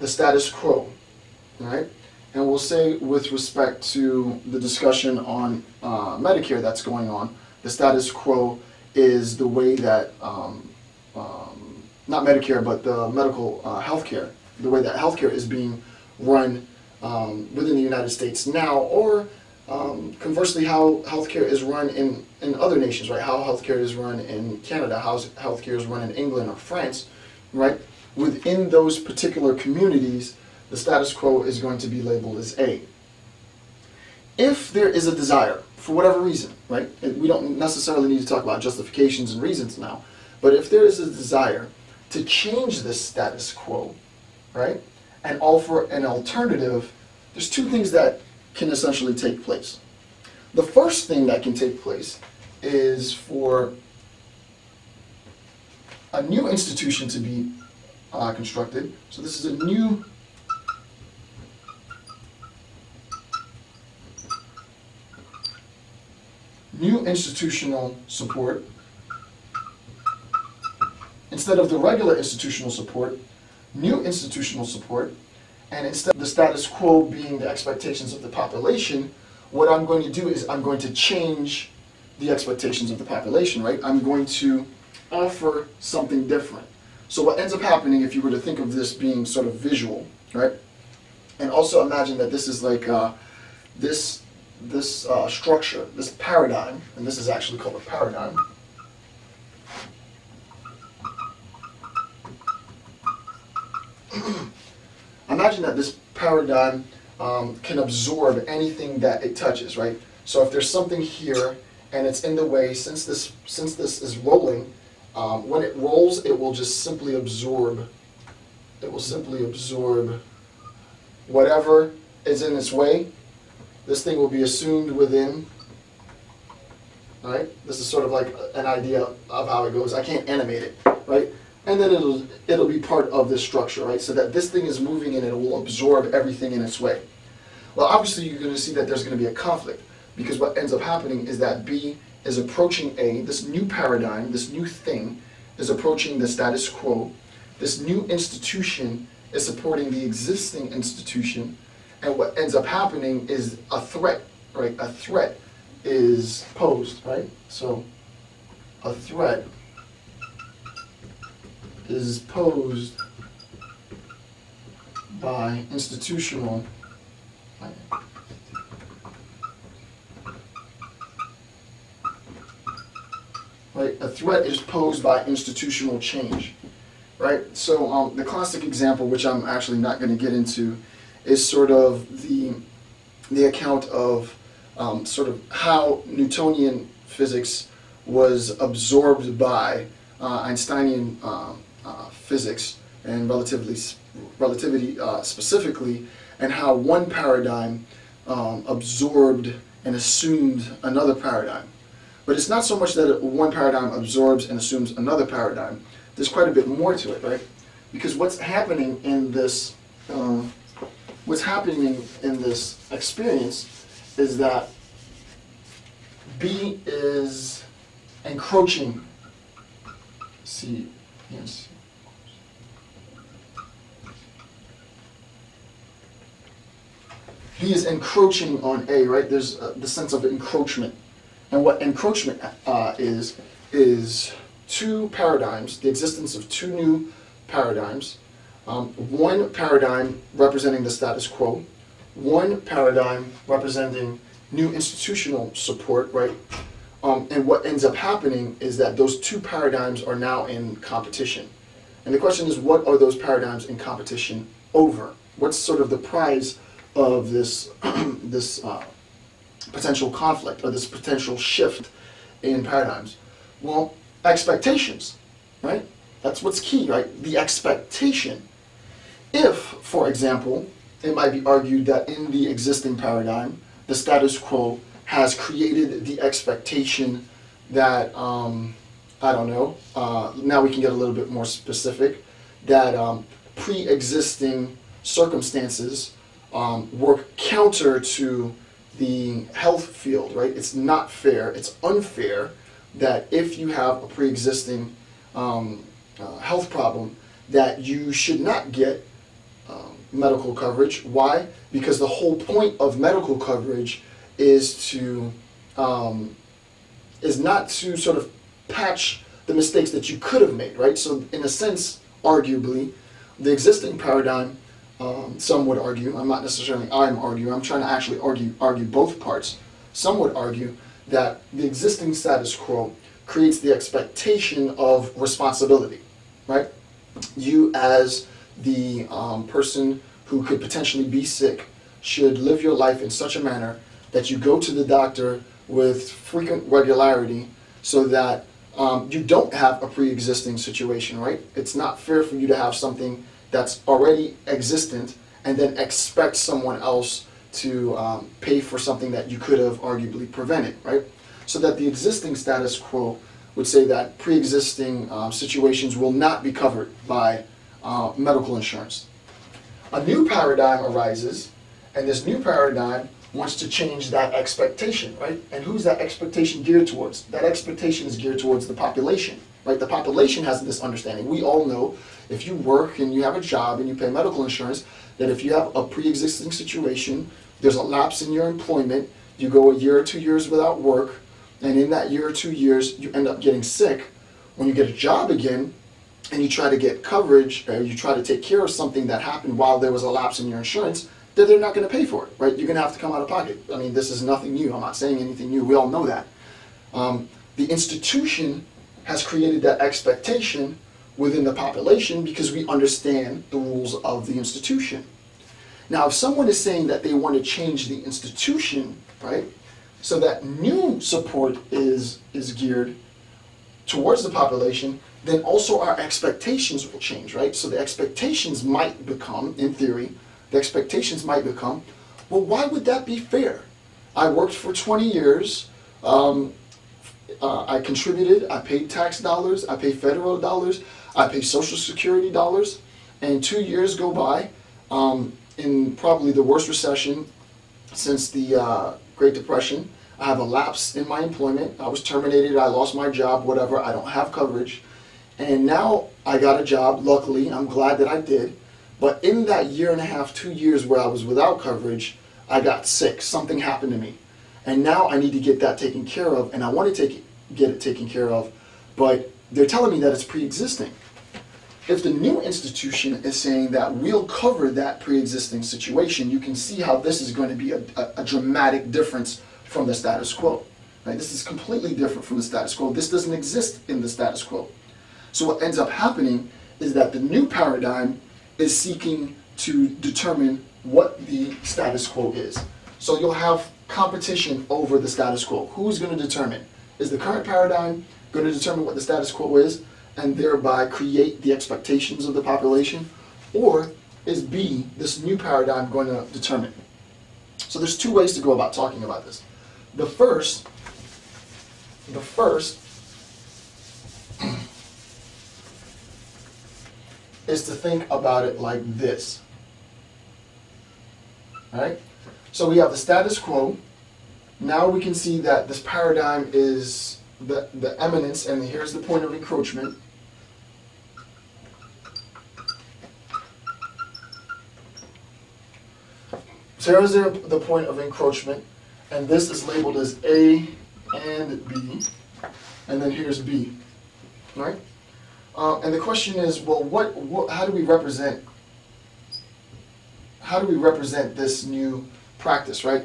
the status quo, right? And we'll say with respect to the discussion on Medicare that's going on, the status quo is the way that, not Medicare, but the medical healthcare, the way that healthcare is being run within the United States now, or conversely, how healthcare is run in other nations, right? How healthcare is run in Canada, how healthcare is run in England or France, right? Within those particular communities, the status quo is going to be labeled as A. If there is a desire, for whatever reason, right? We don't necessarily need to talk about justifications and reasons now, but if there is a desire to change this status quo, right, and offer an alternative, there's two things that can essentially take place. The first thing that can take place is for a new institution to be constructed. So this is a new institutional support. Instead of the regular institutional support, new institutional support, and instead of the status quo being the expectations of the population, what I'm going to do is I'm going to change the expectations of the population, right? I'm going to offer something different. So what ends up happening, if you were to think of this being sort of visual, right? And also imagine that this is like this structure, this paradigm, and this is actually called a paradigm. Imagine that this paradigm can absorb anything that it touches, right? So if there's something here and it's in the way, since this is rolling, when it rolls, it will just simply absorb. It will simply absorb whatever is in its way. This thing will be assumed within, right? This is sort of like an idea of how it goes. I can't animate it, right? And then it'll be part of this structure, right? So that this thing is moving and it will absorb everything in its way. Well, obviously you're going to see that there's going to be a conflict, because what ends up happening is that B is approaching A, this new paradigm, this new thing is approaching the status quo. This new institution is supporting the existing institution, and what ends up happening is a threat, right? A threat is posed, right? So a threat is posed by institutional right? A threat is posed by institutional change, right? So the classic example, which I'm actually not going to get into, is sort of the account of sort of how Newtonian physics was absorbed by Einsteinian physics and relativity specifically, and how one paradigm absorbed and assumed another paradigm. But it's not so much that one paradigm absorbs and assumes another paradigm. There's quite a bit more to it, right? Because what's happening in this experience is that B is encroaching. C, yes. B is encroaching on A, right? There's the sense of encroachment. And what encroachment is two paradigms, the existence of two new paradigms. One paradigm representing the status quo, one paradigm representing new institutional support, right? And what ends up happening is that those two paradigms are now in competition. And the question is, what are those paradigms in competition over? What's sort of the prize of this potential conflict, or this potential shift in paradigms? Well, expectations, right? That's what's key, right? The expectation. If, for example, it might be argued that in the existing paradigm, the status quo has created the expectation that, I don't know, now we can get a little bit more specific, that pre-existing circumstances work counter to the health field, right? It's not fair, it's unfair that if you have a pre-existing health problem, that you should not get medical coverage. Why? Because the whole point of medical coverage is to is not to sort of patch the mistakes that you could have made, right? So in a sense, arguably, the existing paradigm, some would argue, I'm not necessarily I'm arguing, I'm trying to actually argue both parts. Some would argue that the existing status quo creates the expectation of responsibility, right? You as the person who could potentially be sick should live your life in such a manner that you go to the doctor with frequent regularity so that you don't have a pre-existing situation, right? It's not fair for you to have something that's already existent and then expect someone else to pay for something that you could have arguably prevented, right? So that the existing status quo would say that pre-existing situations will not be covered by medical insurance. A new paradigm arises, and this new paradigm wants to change that expectation, right? And who's that expectation geared towards? That expectation is geared towards the population, right? The population has this understanding. We all know if you work and you have a job and you pay medical insurance, that if you have a pre-existing situation, there's a lapse in your employment, you go a year or 2 years without work, and in that year or 2 years, you end up getting sick. When you get a job again, and you try to get coverage, or you try to take care of something that happened while there was a lapse in your insurance, that they're not going to pay for it, right? You're going to have to come out of pocket. I mean, this is nothing new. I'm not saying anything new. We all know that. The institution has created that expectation within the population because we understand the rules of the institution. Now, if someone is saying that they want to change the institution, right, so that new support is geared towards the population, then also our expectations will change, right? So the expectations might become, in theory, the expectations might become, well, why would that be fair? I worked for 20 years, I contributed, I paid tax dollars, I pay federal dollars, I pay Social Security dollars, and 2 years go by, in probably the worst recession since the Great Depression. I have a lapse in my employment, I was terminated, I lost my job, whatever, I don't have coverage, and now I got a job, luckily, I'm glad that I did. But in that year and a half, 2 years where I was without coverage, I got sick. Something happened to me. And now I need to get that taken care of, and I want to get it taken care of, but they're telling me that it's pre-existing. If the new institution is saying that we'll cover that pre-existing situation, you can see how this is going to be a dramatic difference from the status quo. Right? This is completely different from the status quo. This doesn't exist in the status quo. So what ends up happening is that the new paradigm is seeking to determine what the status quo is. So you'll have competition over the status quo. Who's going to determine? Is the current paradigm going to determine what the status quo is and thereby create the expectations of the population? Or is B, this new paradigm, going to determine? So there's two ways to go about talking about this. The first is to think about it like this. All right? So we have the status quo. Now we can see that this paradigm is the eminence, and here's the point of encroachment. So here's the point of encroachment, and this is labeled as A and B, and then here's B. All right? And the question is, well, how do we represent this new practice, right?